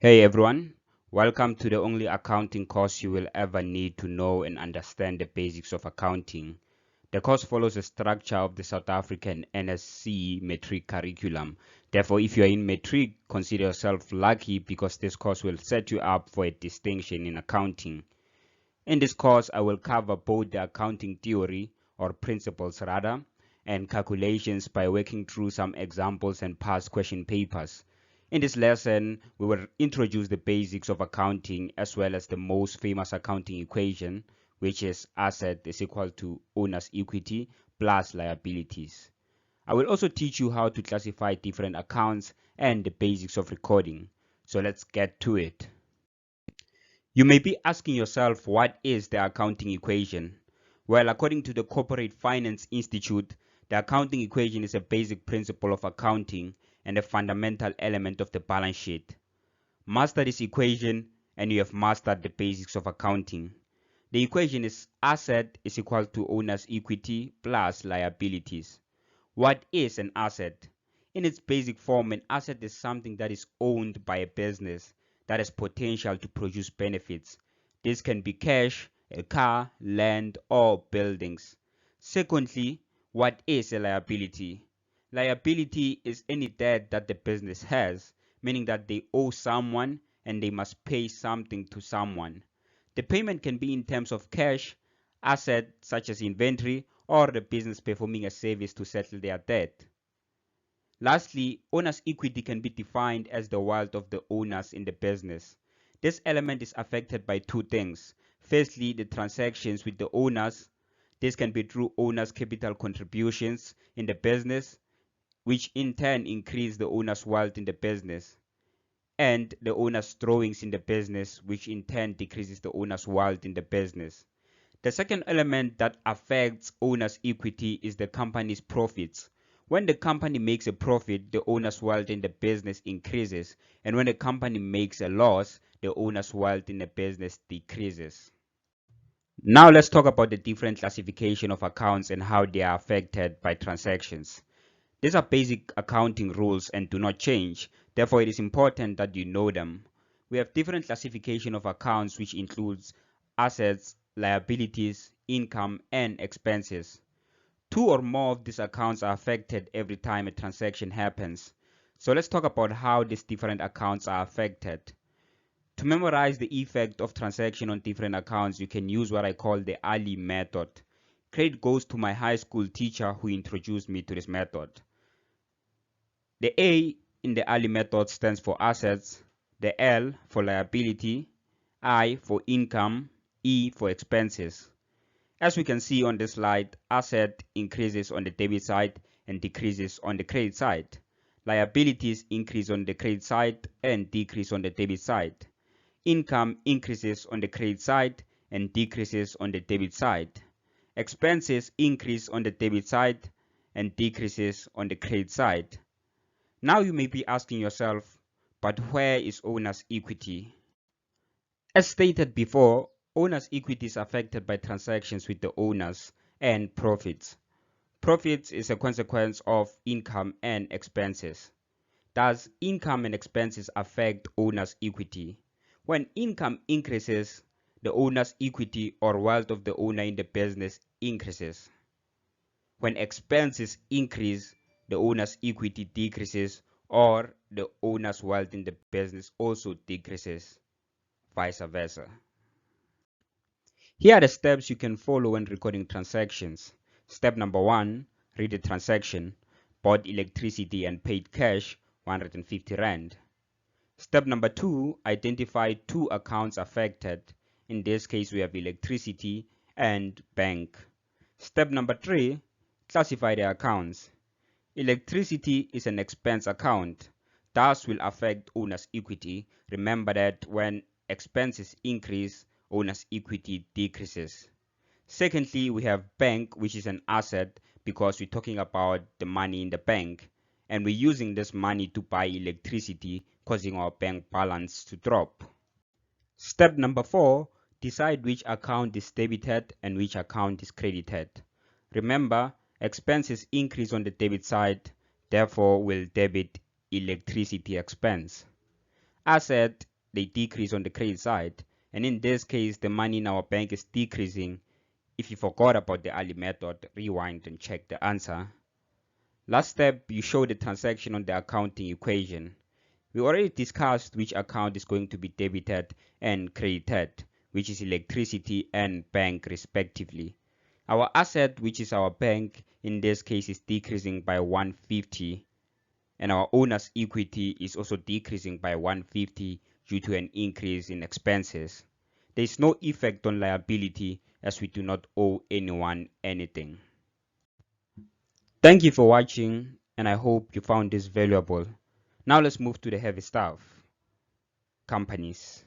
Hey everyone, welcome to the only accounting course you will ever need to know and understand the basics of accounting. The course follows the structure of the South African NSC Matric curriculum. Therefore, if you are in Matric, consider yourself lucky because this course will set you up for a distinction in accounting. In this course, I will cover both the accounting theory, or principles rather, and calculations by working through some examples and past question papers. In this lesson, we will introduce the basics of accounting as well as the most famous accounting equation, which is asset is equal to owner's equity plus liabilities. I will also teach you how to classify different accounts and the basics of recording. So let's get to it. You may be asking yourself, what is the accounting equation? Well, according to the Corporate Finance Institute, the accounting equation is a basic principle of accounting and a fundamental element of the balance sheet. Master this equation and you have mastered the basics of accounting. The equation is asset is equal to owner's equity plus liabilities. What is an asset? In its basic form, an asset is something that is owned by a business that has potential to produce benefits. This can be cash, a car, land, or buildings. Secondly, what is a liability? Liability is any debt that the business has, meaning that they owe someone and they must pay something to someone. The payment can be in terms of cash, asset such as inventory, or the business performing a service to settle their debt. Lastly, owner's equity can be defined as the wealth of the owners in the business. This element is affected by two things. Firstly, the transactions with the owners. This can be through owners' capital contributions in the business, which in turn increase the owner's wealth in the business, and the owner's drawings in the business, which in turn decreases the owner's wealth in the business. The second element that affects owner's equity is the company's profits. When the company makes a profit, the owner's wealth in the business increases, and when the company makes a loss, the owner's wealth in the business decreases. Now let's talk about the different classification of accounts and how they are affected by transactions. These are basic accounting rules and do not change. Therefore, it is important that you know them. We have different classification of accounts, which includes assets, liabilities, income, and expenses. Two or more of these accounts are affected every time a transaction happens. So let's talk about how these different accounts are affected. To memorize the effect of transaction on different accounts, you can use what I call the Ali method. Credit goes to my high school teacher who introduced me to this method. The A in the Ali method stands for assets, the L for liability, I for income, E for expenses. As we can see on the slide, asset increases on the debit side and decreases on the credit side. Liabilities increase on the credit side and decrease on the debit side. Income increases on the credit side and decreases on the debit side. Expenses increase on the debit side and decreases on the credit side. Now you may be asking yourself, but where is owner's equity? As stated before, owner's equity is affected by transactions with the owners and profits. Profits is a consequence of income and expenses. Thus, income and expenses affect owner's equity. When income increases, the owner's equity or wealth of the owner in the business increases. When expenses increase, the owner's equity decreases or the owner's wealth in the business also decreases, vice versa. Here are the steps you can follow when recording transactions. Step number 1, read the transaction. Bought electricity and paid cash 150 Rand. Step number 2, identify two accounts affected. In this case, we have electricity and bank. Step number 3, classify the accounts. Electricity is an expense account, thus will affect owner's equity. Remember that when expenses increase, owner's equity decreases. Secondly, we have bank, which is an asset because we're talking about the money in the bank and we're using this money to buy electricity, causing our bank balance to drop. Step number 4, decide which account is debited and which account is credited. Remember, expenses increase on the debit side, therefore will debit electricity expense. Asset they decrease on the credit side. And in this case, the money in our bank is decreasing. If you forgot about the early method, rewind and check the answer. Last step, you show the transaction on the accounting equation. We already discussed which account is going to be debited and credited, which is electricity and bank respectively. Our asset, which is our bank, in this case is decreasing by 150, and our owner's equity is also decreasing by 150 due to an increase in expenses. There is no effect on liability as we do not owe anyone anything. Thank you for watching, and I hope you found this valuable. Now let's move to the heavy stuff. Companies.